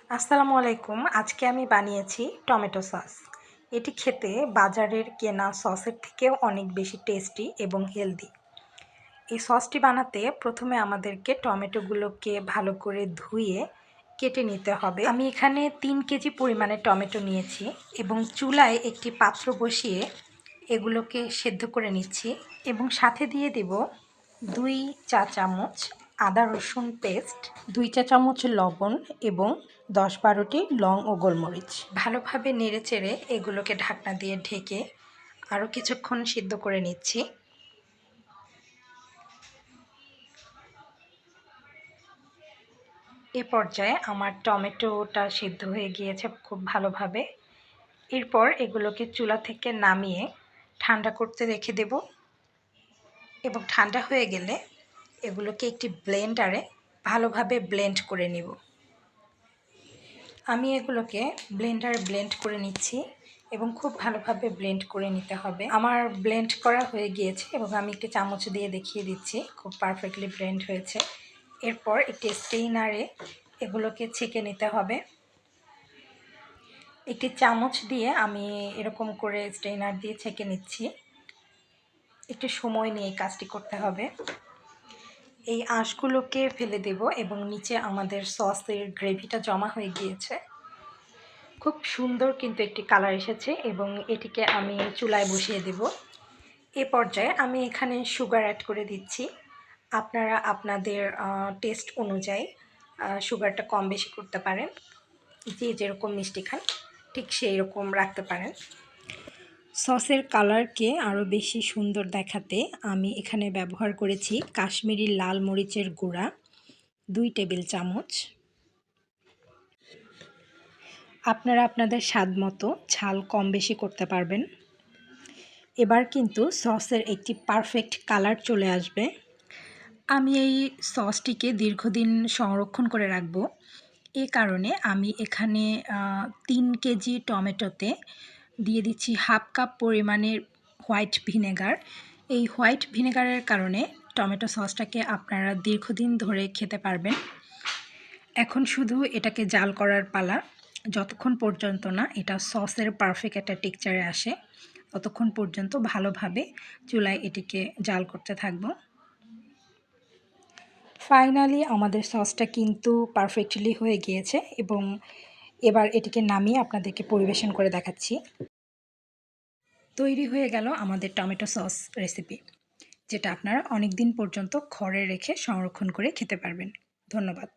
আসসালামু আলাইকুম। আজকে আমি বানিয়েছি টমেটো সস। এটি খেতে বাজারের কেনা সসের থেকেও অনেক বেশি টেস্টি এবং হেলদি। এই সসটি বানাতে প্রথমে আমাদেরকে টমেটোগুলোকে ভালো করে ধুয়ে কেটে নিতে হবে। আমি এখানে 3 কেজি পরিমাণে টমেটো নিয়েছি এবং চুলায় একটি পাত্র বসিয়ে এগুলোকে সেদ্ধ করে নিচ্ছি এবং সাথে দিয়ে দেব 2 চা চামচ আদা রসুন পেস্ট, 2 চা চামচ লবণ এবং 10-12টি লং ও গোলমরিচ। ভালোভাবে নেড়েচেড়ে এগুলোকে ঢাকনা দিয়ে ঢেকে আরও কিছুক্ষণ সিদ্ধ করে নিচ্ছি। এ পর্যায়ে আমার টমেটোটা সিদ্ধ হয়ে গিয়েছে খুব ভালোভাবে। এরপর এগুলোকে চুলা থেকে নামিয়ে ঠান্ডা করতে রেখে দেব এবং ঠান্ডা হয়ে গেলে এগুলোকে একটি ব্লেন্ডারে ভালোভাবে ব্লেন্ড করে নিব। আমি এগুলোকে ব্লেন্ডারে ব্লেন্ড করে নিচ্ছি এবং খুব ভালোভাবে ব্লেন্ড করে নিতে হবে। আমার ব্লেন্ড করা হয়ে গিয়েছে এবং আমি একটি চামচ দিয়ে দেখিয়ে দিচ্ছি খুব পারফেক্টলি ব্লেন্ড হয়েছে। এরপর একটি স্টেইনারে এগুলোকে ছেঁকে নিতে হবে। একটি চামচ দিয়ে আমি এরকম করে স্টেইনার দিয়ে ছেঁকে নিচ্ছি। একটু সময় নিয়ে এই কাজটি করতে হবে। এই আঁশগুলোকে ফেলে দেব এবং নিচে আমাদের সসের গ্রেভিটা জমা হয়ে গিয়েছে। খুব সুন্দর কিন্তু একটি কালার এসেছে এবং এটিকে আমি চুলায় বসিয়ে দেব। এ পর্যায়ে আমি এখানে সুগার অ্যাড করে দিচ্ছি। আপনারা আপনাদের টেস্ট অনুযায়ী সুগারটা কম বেশি করতে পারেন। যে যেরকম মিষ্টি খান ঠিক সেই রকম রাখতে পারেন। সসের কালারকে আরও বেশি সুন্দর দেখাতে আমি এখানে ব্যবহার করেছি কাশ্মীরি লাল মরিচের গুঁড়া 2 টেবিল চামচ। আপনারা আপনাদের স্বাদ মতো ঝাল কম বেশি করতে পারবেন। এবার কিন্তু সসের একটি পারফেক্ট কালার চলে আসবে। আমি এই সসটিকে দীর্ঘদিন সংরক্ষণ করে রাখব। এ কারণে আমি এখানে 3 কেজি টমেটোতে দিয়ে দিচ্ছি হাফ কাপ পরিমাণের হোয়াইট ভিনেগার। এই হোয়াইট ভিনেগারের কারণে টমেটো সসটাকে আপনারা দীর্ঘদিন ধরে খেতে পারবেন। এখন শুধু এটাকে জাল করার পালা। যতক্ষণ পর্যন্ত না এটা সসের পারফেক্ট একটা টেক্সচারে আসে ততক্ষণ পর্যন্ত ভালোভাবে চুলায় এটিকে জাল করতে থাকব। ফাইনালি আমাদের সসটা কিন্তু পারফেক্টলি হয়ে গিয়েছে এবং এবার এটিকে নামিয়ে আপনাদেরকে পরিবেশন করে দেখাচ্ছি। তৈরি হয়ে গেল আমাদের টমেটো সস রেসিপি, যেটা আপনারা অনেক দিন পর্যন্ত ঘরে রেখে সংরক্ষণ করে খেতে পারবেন। ধন্যবাদ।